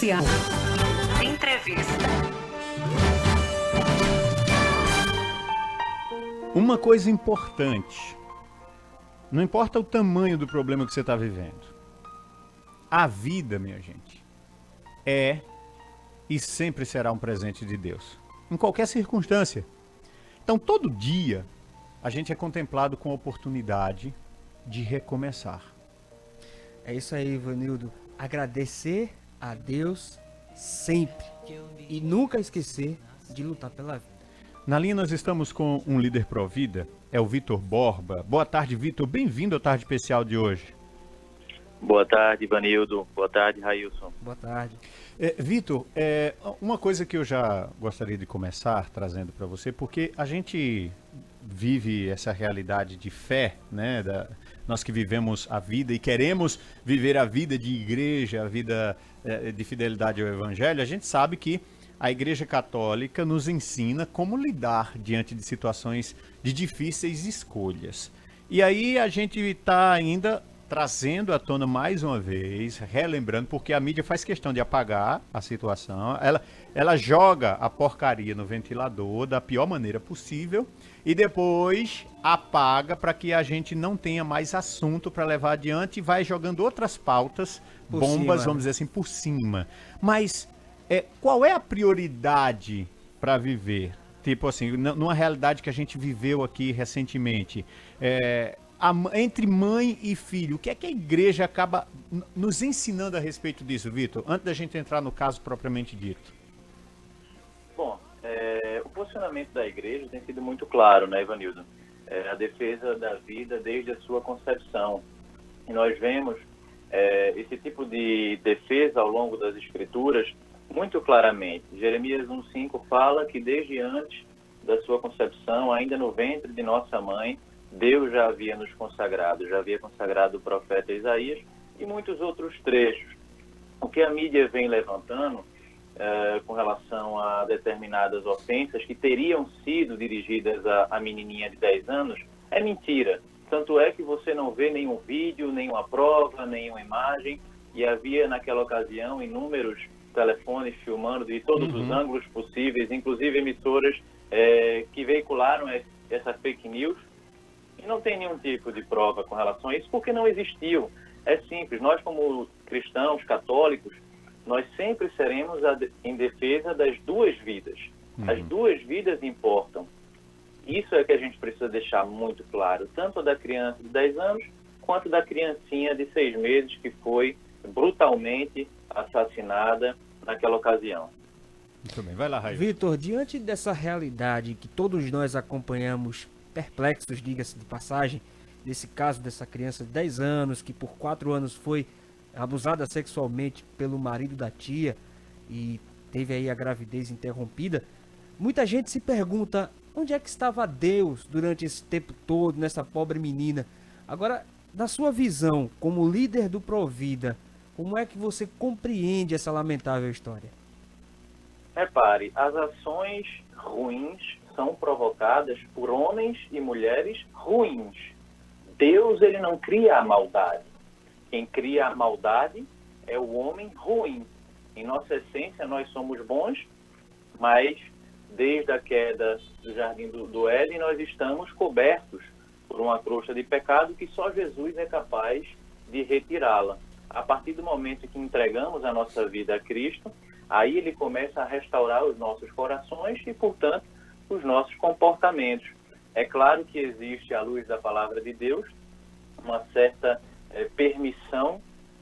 Social. Entrevista. Uma coisa importante, não importa o tamanho do problema que você está vivendo, a vida, minha gente, é e sempre será um presente de Deus, em qualquer circunstância. Então, todo dia, a gente é contemplado com a oportunidade de recomeçar. É isso aí, Ivanildo. Agradecer a Deus sempre e nunca esquecer de lutar pela vida. Na linha nós estamos com um líder Provida, é o Vitor Borba. Boa tarde, Vitor. Bem-vindo à tarde especial de hoje. Boa tarde, Ivanildo. Boa tarde, Railson. Boa tarde. Vitor, uma coisa que eu já gostaria de começar trazendo para você, porque a gente vive essa realidade de fé, né? Nós que vivemos a vida e queremos viver a vida de igreja, a vida de fidelidade ao Evangelho, a gente sabe que a Igreja Católica nos ensina como lidar diante de situações de difíceis escolhas. E aí a gente está ainda trazendo à tona mais uma vez, relembrando, porque a mídia faz questão de apagar a situação, ela joga a porcaria no ventilador da pior maneira possível e depois apaga para que a gente não tenha mais assunto para levar adiante e vai jogando outras pautas, bombas, vamos dizer assim, por cima. Mas qual é a prioridade para viver? Tipo assim, numa realidade que a gente viveu aqui recentemente, entre mãe e filho, o que é que a igreja acaba nos ensinando a respeito disso, Vitor? Antes da gente entrar no caso propriamente dito. Bom, o posicionamento da igreja tem sido muito claro, né, Ivanildo? A defesa da vida desde a sua concepção. E nós vemos esse tipo de defesa ao longo das escrituras muito claramente. Jeremias 1,5 fala que desde antes da sua concepção, ainda no ventre de nossa mãe, Deus já havia nos consagrado, já havia consagrado o profeta Isaías e muitos outros trechos. O que a mídia vem levantando com relação a determinadas ofensas que teriam sido dirigidas à menininha de 10 anos é mentira. Tanto é que você não vê nenhum vídeo, nenhuma prova, nenhuma imagem, e havia naquela ocasião inúmeros telefones filmando de todos os ângulos possíveis, inclusive emissoras que veicularam essa fake news. E não tem nenhum tipo de prova com relação a isso, porque não existiu. É simples, nós como cristãos, católicos, nós sempre seremos em defesa das duas vidas. As duas vidas importam. Isso é que a gente precisa deixar muito claro, tanto da criança de 10 anos, quanto da criancinha de 6 meses que foi brutalmente assassinada naquela ocasião. Muito bem, vai lá, Raio. Vitor, diante dessa realidade que todos nós acompanhamos perplexos, diga-se de passagem, desse caso dessa criança de 10 anos, que por 4 anos foi abusada sexualmente pelo marido da tia e teve aí a gravidez interrompida, muita gente se pergunta onde é que estava Deus durante esse tempo todo, nessa pobre menina. Agora, na sua visão, como líder do Provida, como é que você compreende essa lamentável história? Repare, as ações ruins são provocadas por homens e mulheres ruins. Deus, ele não cria a maldade. Quem cria a maldade é o homem ruim. Em nossa essência, nós somos bons, mas desde a queda do Jardim do Éden, nós estamos cobertos por uma crosta de pecado que só Jesus é capaz de retirá-la. A partir do momento que entregamos a nossa vida a Cristo, aí ele começa a restaurar os nossos corações e, portanto, os nossos comportamentos. É claro que existe, à luz da palavra de Deus, uma certa permissão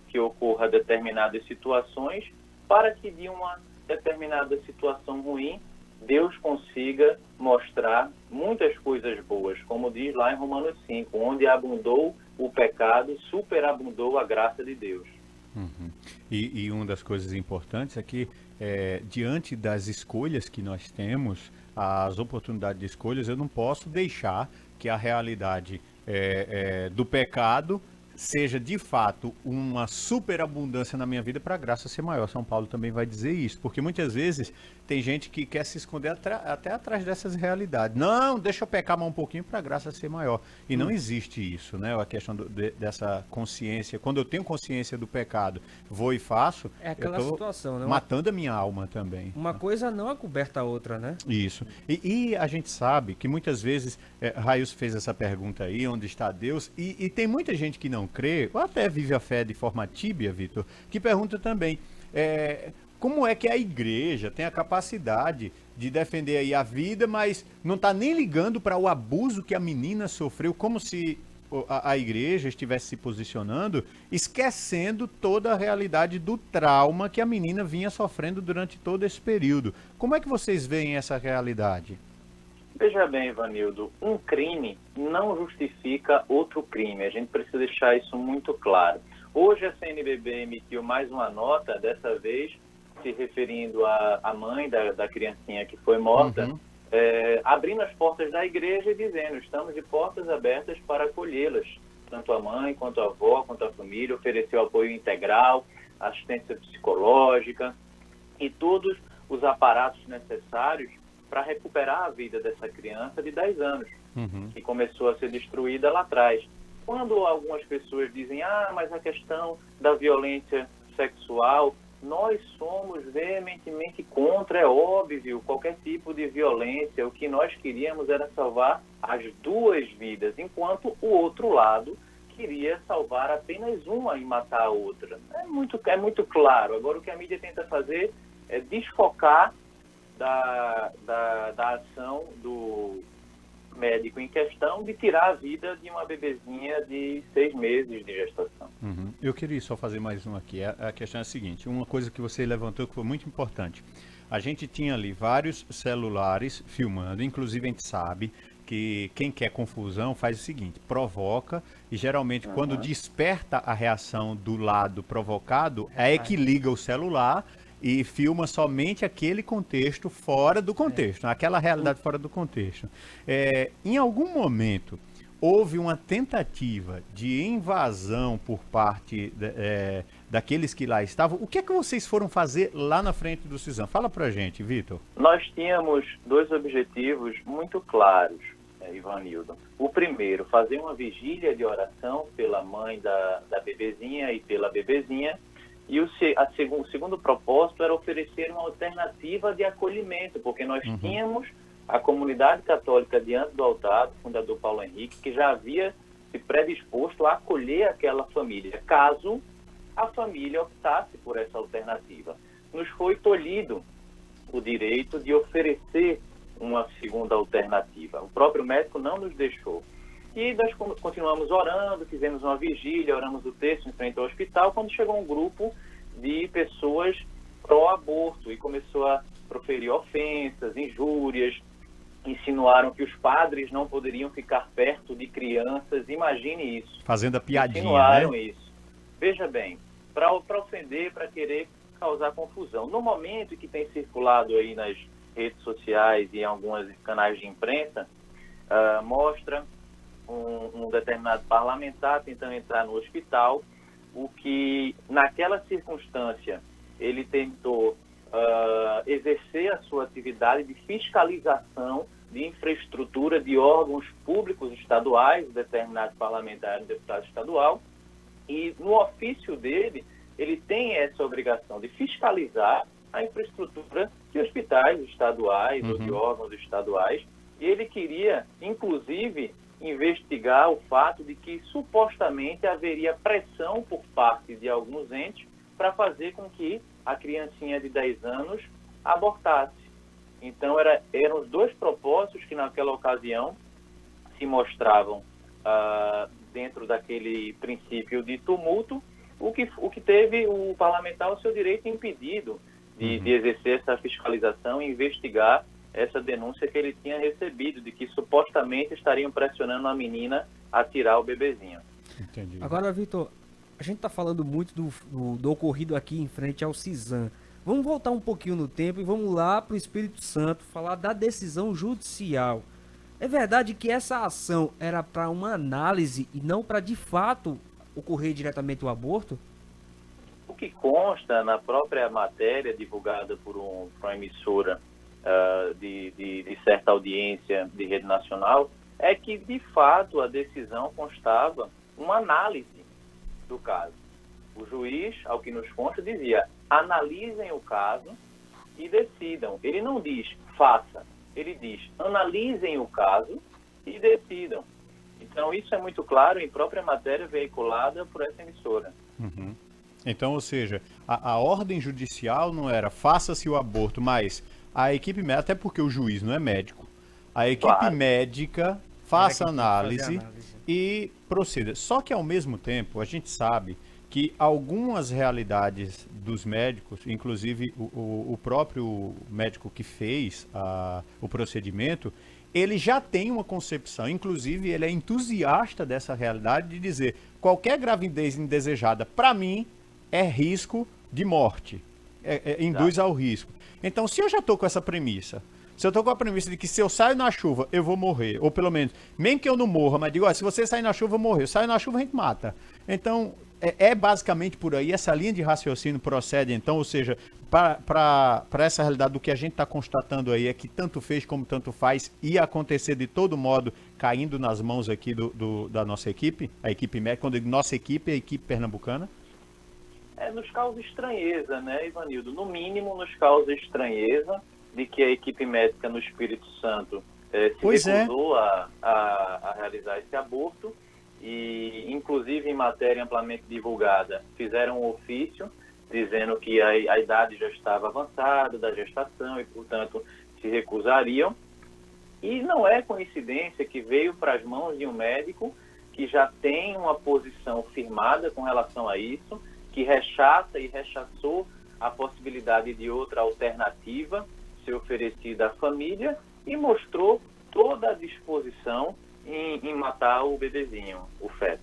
que ocorra determinadas situações para que de uma determinada situação ruim Deus consiga mostrar muitas coisas boas, como diz lá em Romanos 5, onde abundou o pecado, superabundou a graça de Deus. E uma das coisas importantes é que, diante das escolhas que nós temos, as oportunidades de escolhas, eu não posso deixar que a realidade do pecado seja de fato uma superabundância na minha vida para a graça ser maior. São Paulo também vai dizer isso, porque muitas vezes tem gente que quer se esconder até atrás dessas realidades. Não, deixa eu pecar mais um pouquinho para a graça ser maior. E não existe isso, né? A questão dessa consciência. Quando eu tenho consciência do pecado, vou e faço, É aquela eu tô situação, né? matando a minha alma também. Uma coisa não é coberta a outra, né? Isso. E a gente sabe que muitas vezes, Railson fez essa pergunta aí, onde está Deus? E tem muita gente que não crê, ou até vive a fé de forma tíbia, Vitor, que pergunta também, como é que a igreja tem a capacidade de defender aí a vida, mas não está nem ligando para o abuso que a menina sofreu, como se a igreja estivesse se posicionando, esquecendo toda a realidade do trauma que a menina vinha sofrendo durante todo esse período. Como é que vocês veem essa realidade? Veja bem, Ivanildo, um crime não justifica outro crime. A gente precisa deixar isso muito claro. Hoje a CNBB emitiu mais uma nota, dessa vez se referindo à mãe da criancinha que foi morta, abrindo as portas da igreja e dizendo: estamos de portas abertas para acolhê-las, tanto a mãe, quanto a avó, quanto a família, ofereceu apoio integral, assistência psicológica e todos os aparatos necessários para recuperar a vida dessa criança de 10 anos, que começou a ser destruída lá atrás. Quando algumas pessoas dizem, mas a questão da violência sexual, nós somos veementemente contra, é óbvio, qualquer tipo de violência. O que nós queríamos era salvar as duas vidas, enquanto o outro lado queria salvar apenas uma e matar a outra. É muito claro. Agora, o que a mídia tenta fazer é desfocar da ação do médico em questão de tirar a vida de uma bebezinha de 6 meses de gestação. Eu queria só fazer mais um aqui. A questão é a seguinte, uma coisa que você levantou que foi muito importante. A gente tinha ali vários celulares filmando, inclusive a gente sabe que quem quer confusão faz o seguinte, provoca, e geralmente quando desperta a reação do lado provocado, é que liga o celular e filma somente aquele contexto fora do contexto, aquela realidade fora do contexto. Em algum momento, houve uma tentativa de invasão por parte daqueles que lá estavam. O que é que vocês foram fazer lá na frente do CISAM? Fala pra gente, Vitor. Nós tínhamos 2 objetivos muito claros, Ivanildo. O primeiro, fazer uma vigília de oração pela mãe da bebezinha e pela bebezinha. E o segundo propósito era oferecer uma alternativa de acolhimento, porque nós tínhamos a comunidade católica diante do altar, do fundador Paulo Henrique, que já havia se predisposto a acolher aquela família, caso a família optasse por essa alternativa. Nos foi tolhido o direito de oferecer uma segunda alternativa. O próprio médico não nos deixou. E nós continuamos orando, fizemos uma vigília, oramos o texto em frente ao hospital, quando chegou um grupo de pessoas pró-aborto e começou a proferir ofensas, injúrias, insinuaram que os padres não poderiam ficar perto de crianças. Imagine isso. Fazendo a piadinha, insinuaram isso. Veja bem, para ofender, para querer causar confusão. No momento que tem circulado aí nas redes sociais e em alguns canais de imprensa, mostra um determinado parlamentar tentando entrar no hospital, o que naquela circunstância ele tentou exercer a sua atividade de fiscalização de infraestrutura de órgãos públicos estaduais, determinado parlamentar e deputado estadual, e no ofício dele ele tem essa obrigação de fiscalizar a infraestrutura de hospitais estaduais ou de órgãos estaduais, e ele queria, inclusive, investigar o fato de que supostamente haveria pressão por parte de alguns entes para fazer com que a criancinha de 10 anos abortasse. Então eram os 2 propósitos que naquela ocasião se mostravam dentro daquele princípio de tumulto, o que teve o parlamentar o seu direito impedido de exercer essa fiscalização e investigar essa denúncia que ele tinha recebido, de que supostamente estariam pressionando a menina a tirar o bebezinho. Entendi. Agora, Vitor, a gente está falando muito do ocorrido aqui em frente ao CISAM. Vamos voltar um pouquinho no tempo e vamos lá para o Espírito Santo falar da decisão judicial. É verdade que essa ação era para uma análise e não para, de fato, ocorrer diretamente o aborto? O que consta na própria matéria divulgada por uma emissora de certa audiência de rede nacional é que, de fato, a decisão constava uma análise do caso. O juiz, ao que nos consta, dizia: analisem o caso e decidam. Ele não diz faça, ele diz analisem o caso e decidam. Então, isso é muito claro em própria matéria veiculada por essa emissora. Uhum. Então, ou seja, a ordem judicial não era faça-se o aborto, mas a equipe médica, até porque o juiz não é médico, a equipe Claro. médica faça Era quem tem que fazer análise a análise. e proceda. Só que, ao mesmo tempo, a gente sabe que algumas realidades dos médicos, inclusive o próprio médico que fez o procedimento, ele já tem uma concepção, inclusive ele é entusiasta dessa realidade de dizer: qualquer gravidez indesejada, para mim, é risco de morte, induz ao risco. Então, se eu já estou com essa premissa, se eu estou com a premissa de que se eu saio na chuva, eu vou morrer, ou pelo menos, mesmo que eu não morra, mas digo: se você sair na chuva, eu vou morrer. Eu saio na chuva, a gente mata. Então, é basicamente por aí, essa linha de raciocínio procede, então, ou seja, para essa realidade do que a gente está constatando aí é que tanto fez como tanto faz, ia acontecer de todo modo, caindo nas mãos aqui da nossa equipe, a equipe médica. Quando eu digo nossa equipe, é a equipe pernambucana. Nos causa estranheza, né, Ivanildo? No mínimo, nos causa estranheza de que a equipe médica no Espírito Santo se recusou a realizar esse aborto e, inclusive, em matéria amplamente divulgada, fizeram um ofício dizendo que a idade já estava avançada da gestação e, portanto, se recusariam. E não é coincidência que veio para as mãos de um médico que já tem uma posição firmada com relação a isso, que rechaça e rechaçou a possibilidade de outra alternativa ser oferecida à família e mostrou toda a disposição em matar o bebezinho, o feto.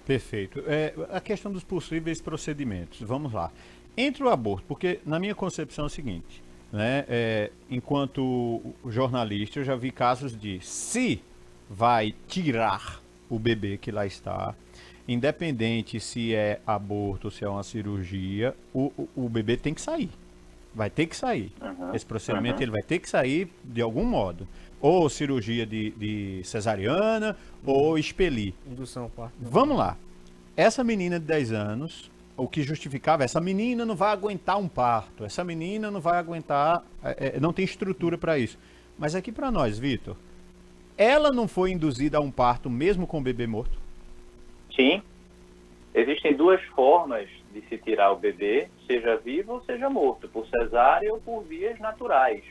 Perfeito. A questão dos possíveis procedimentos, vamos lá. Entre o aborto, porque na minha concepção é o seguinte, né, enquanto jornalista eu já vi casos de se vai tirar o bebê que lá está, independente se é aborto ou se é uma cirurgia, o bebê tem que sair. Vai ter que sair. Esse procedimento ele vai ter que sair de algum modo. Ou cirurgia de cesariana, ou expelir. Indução, parto. Vamos lá. Essa menina de 10 anos, o que justificava, essa menina não vai aguentar um parto, essa menina não vai aguentar, não tem estrutura para isso. Mas aqui para nós, Vitor, ela não foi induzida a um parto mesmo com o bebê morto? Sim. Existem duas formas de se tirar o bebê, seja vivo ou seja morto, por cesárea ou por vias naturais,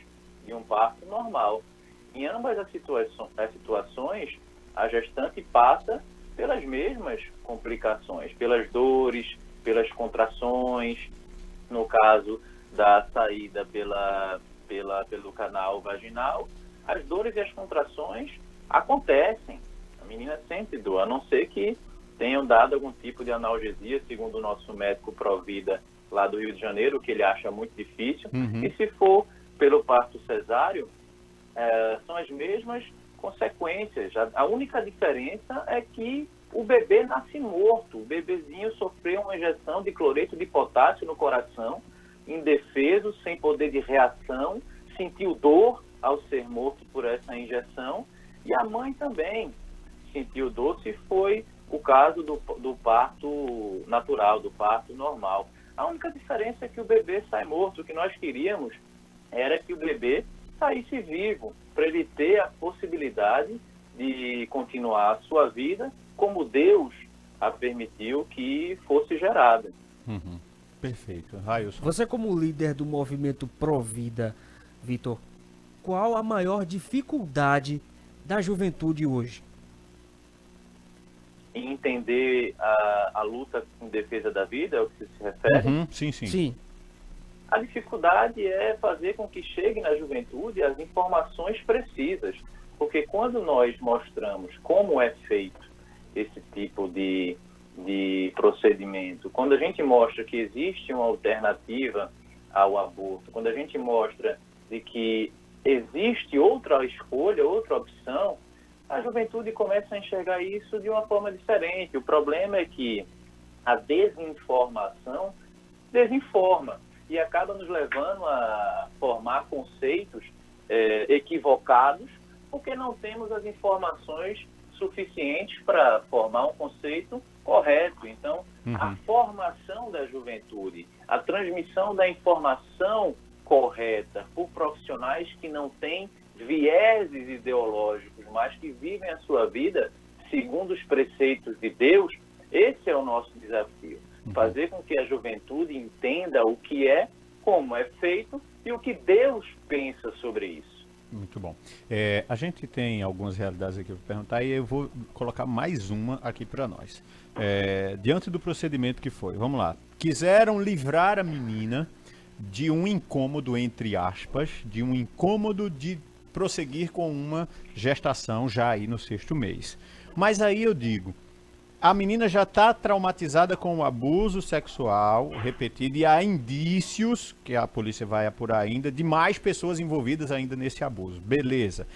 de um parto normal. Em ambas as situações, a gestante passa pelas mesmas complicações, pelas dores, pelas contrações, no caso da saída pelo canal vaginal, as dores e as contrações acontecem. A menina sente dor, a não ser que tenham dado algum tipo de analgesia, segundo o nosso médico Provida lá do Rio de Janeiro, que ele acha muito difícil. E se for pelo parto cesáreo, são as mesmas consequências. A única diferença é que o bebê nasce morto. O bebezinho sofreu uma injeção de cloreto de potássio no coração, indefeso, sem poder de reação, sentiu dor ao ser morto por essa injeção, e a mãe também sentiu dor se foi o caso do parto natural, do parto normal. A única diferença é que o bebê sai morto. O que nós queríamos era que o bebê saísse vivo, para ele ter a possibilidade de continuar a sua vida como Deus a permitiu que fosse gerada. Perfeito. Railson. Você, como líder do movimento Provida, Vitor, qual a maior dificuldade da juventude hoje? Em entender a luta em defesa da vida, é o que você se refere? Sim, sim. Sim. A dificuldade é fazer com que chegue na juventude as informações precisas, porque quando nós mostramos como é feito esse tipo de procedimento, quando a gente mostra que existe uma alternativa ao aborto, quando a gente mostra de que existe outra escolha, outra opção, a juventude começa a enxergar isso de uma forma diferente. O problema é que A desinformação desinforma e acaba nos levando a formar conceitos equivocados, porque não temos as informações suficientes para formar um conceito correto. Então, a formação da juventude, a transmissão da informação correta por profissionais que não têm vieses ideológicos, mas que vivem a sua vida segundo os preceitos de Deus, esse é o nosso desafio. Fazer com que a juventude entenda o que é, como é feito e o que Deus pensa sobre isso. Muito bom. A gente tem algumas realidades aqui para perguntar e eu vou colocar mais uma aqui para nós. Diante do procedimento que foi, vamos lá. Quiseram livrar a menina de um incômodo, entre aspas, de um incômodo de prosseguir com uma gestação já aí no 6º mês. Mas aí eu digo, a menina já está traumatizada com o abuso sexual repetido e há indícios, que a polícia vai apurar ainda, de mais pessoas envolvidas ainda nesse abuso. Beleza.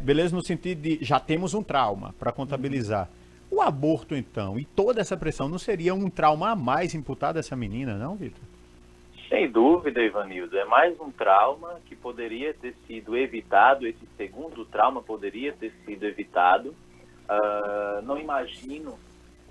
Beleza no sentido de já temos um trauma para contabilizar. O aborto, então, e toda essa pressão, não seria um trauma a mais imputado a essa menina, não, Vitor? Sem dúvida, Ivanildo. É mais um trauma que poderia ter sido evitado, esse segundo trauma poderia ter sido evitado. Não imagino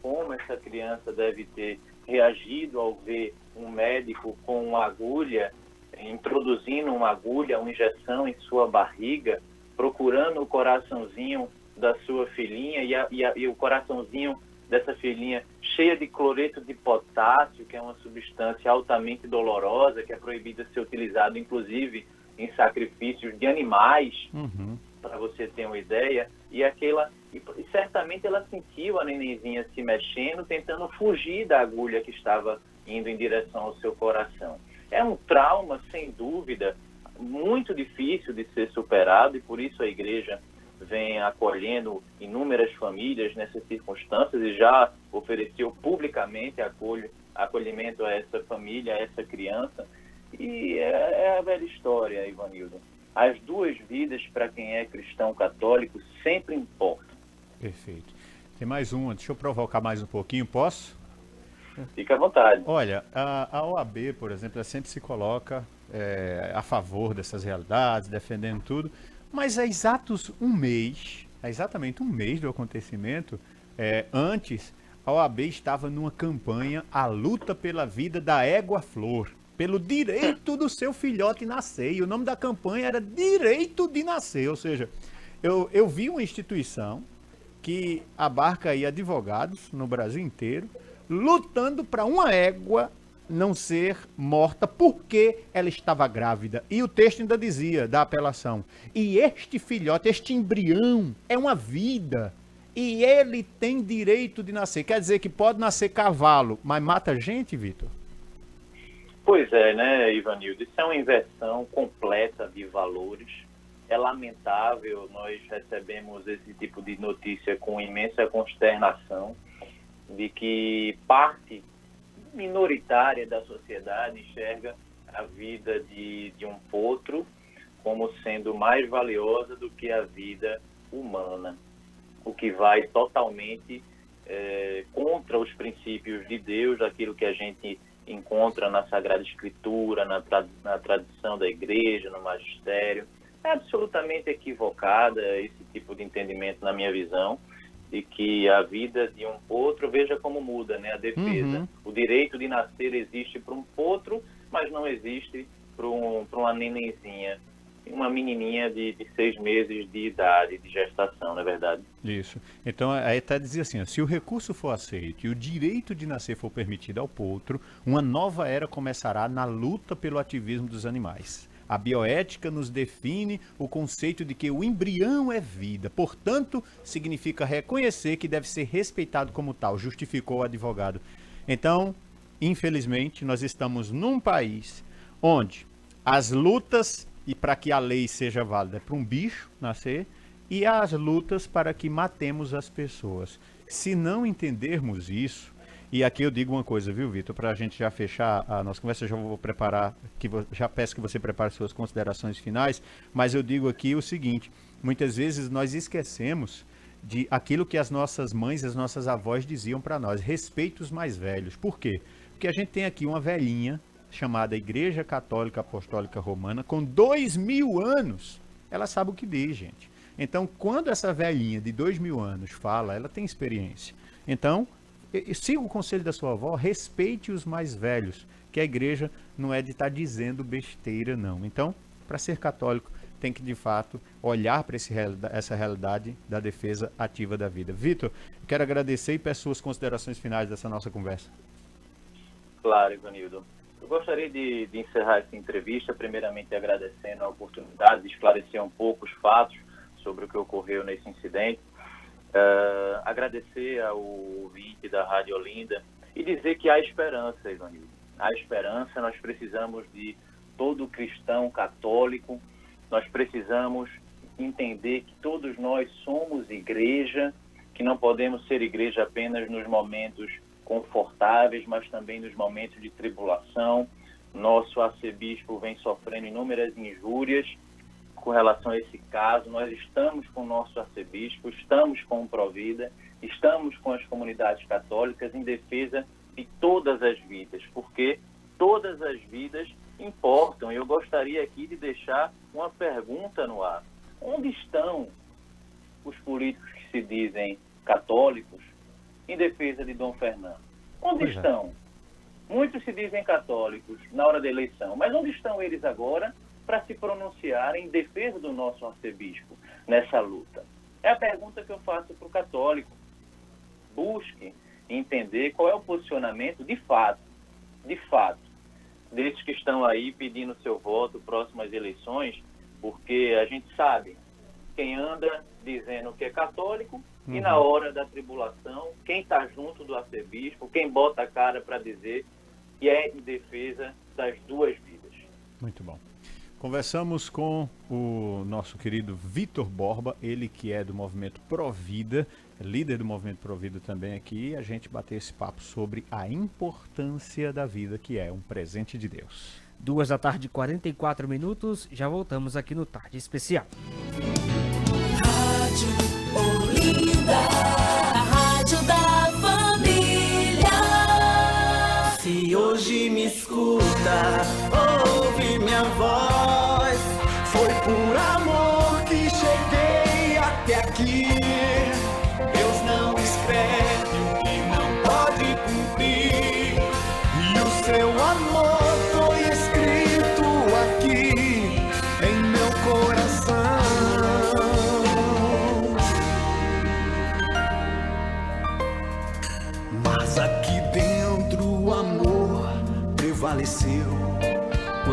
como essa criança deve ter reagido ao ver um médico com uma agulha, introduzindo uma agulha, uma injeção em sua barriga, procurando o coraçãozinho da sua filhinha e o coraçãozinho dessa filhinha cheia de cloreto de potássio, que é uma substância altamente dolorosa, que é proibida de ser utilizado, inclusive, em sacrifícios de animais, para você ter uma ideia. E certamente ela sentiu a nenenzinha se mexendo, tentando fugir da agulha que estava indo em direção ao seu coração. É um trauma, sem dúvida, muito difícil de ser superado, e por isso a igreja vem acolhendo inúmeras famílias nessas circunstâncias e já ofereceu publicamente acolhimento a essa família, a essa criança. E é a velha história, Ivanildo. As duas vidas, para quem é cristão católico, sempre importam. Perfeito. Tem mais uma, deixa eu provocar mais um pouquinho, posso? Fica à vontade. Olha, a OAB, por exemplo, ela sempre se coloca a favor dessas realidades, defendendo tudo, mas há exatamente um mês do acontecimento, antes, a OAB estava numa campanha, a luta pela vida da égua flor, pelo direito do seu filhote nascer, e o nome da campanha era Direito de Nascer, ou seja, eu vi uma instituição que abarca aí advogados no Brasil inteiro, lutando para uma égua não ser morta porque ela estava grávida. E o texto ainda dizia, da apelação, e este filhote, este embrião, é uma vida, e ele tem direito de nascer. Quer dizer que pode nascer cavalo, mas mata gente, Vitor? Pois é, né, Ivanildo? Isso é uma inversão completa de valores. É lamentável, nós recebemos esse tipo de notícia com imensa consternação de que parte minoritária da sociedade enxerga a vida de um potro como sendo mais valiosa do que a vida humana, o que vai totalmente contra os princípios de Deus, aquilo que a gente encontra na Sagrada Escritura, na tradição da igreja, no magistério. É absolutamente equivocada esse tipo de entendimento, na minha visão, de que a vida de um potro, veja como muda, né, a defesa. O direito de nascer existe para um potro, mas não existe para uma nenenzinha, uma menininha de 6 meses de idade, de gestação, não é verdade? Isso. Então, aí até dizia assim, ó, se o recurso for aceito e o direito de nascer for permitido ao potro, uma nova era começará na luta pelo ativismo dos animais. A bioética nos define o conceito de que o embrião é vida, portanto, significa reconhecer que deve ser respeitado como tal, justificou o advogado. Então, infelizmente, nós estamos num país onde as lutas, e para que a lei seja válida, é para um bicho nascer, e as lutas para que matemos as pessoas. Se não entendermos isso, e aqui eu digo uma coisa, viu, Vitor, para a gente já fechar a nossa conversa, eu já vou preparar, já peço que você prepare suas considerações finais, mas eu digo aqui o seguinte, muitas vezes nós esquecemos de aquilo que as nossas mães, as nossas avós diziam para nós: respeite os mais velhos. Por quê? Porque a gente tem aqui uma velhinha chamada Igreja Católica Apostólica Romana com 2000 anos. Ela sabe o que diz, gente. Então, quando essa velhinha de 2000 anos fala, ela tem experiência. Então, siga o conselho da sua avó, respeite os mais velhos, que a igreja não é de estar dizendo besteira, não. Então, para ser católico, tem que, de fato, olhar para essa realidade da defesa ativa da vida. Vitor, quero agradecer e peço suas considerações finais dessa nossa conversa. Claro, Ivanildo. Eu gostaria de encerrar essa entrevista, primeiramente agradecendo a oportunidade de esclarecer um pouco os fatos sobre o que ocorreu nesse incidente. Agradecer ao ouvinte da Rádio Olinda e dizer que há esperança, Ivanildo. Há esperança, nós precisamos de todo cristão católico, nós precisamos entender que todos nós somos igreja, que não podemos ser igreja apenas nos momentos confortáveis, mas também nos momentos de tribulação. Nosso arcebispo vem sofrendo inúmeras injúrias com relação a esse caso. Nós estamos com o nosso arcebispo, estamos com o Provida, estamos com as comunidades católicas em defesa de todas as vidas, porque todas as vidas importam. Eu gostaria aqui de deixar uma pergunta no ar. Onde estão os políticos que se dizem católicos em defesa de Dom Fernando? Onde estão? Muitos se dizem católicos na hora da eleição, mas onde estão eles agora para se pronunciar em defesa do nosso arcebispo nessa luta? É a pergunta que eu faço para o católico. Busque entender qual é o posicionamento de fato, desses que estão aí pedindo seu voto próximo às eleições, porque a gente sabe quem anda dizendo que é católico e na hora da tribulação, quem está junto do arcebispo, quem bota a cara para dizer que é em defesa das duas vidas. Muito bom. Conversamos com o nosso querido Vitor Borba, ele que é do Movimento Provida, líder do Movimento Provida também aqui, e a gente bateu esse papo sobre a importância da vida, que é um presente de Deus. 2h44, já voltamos aqui no Tarde Especial. Rádio Olinda, a rádio da família. Se hoje me escuta,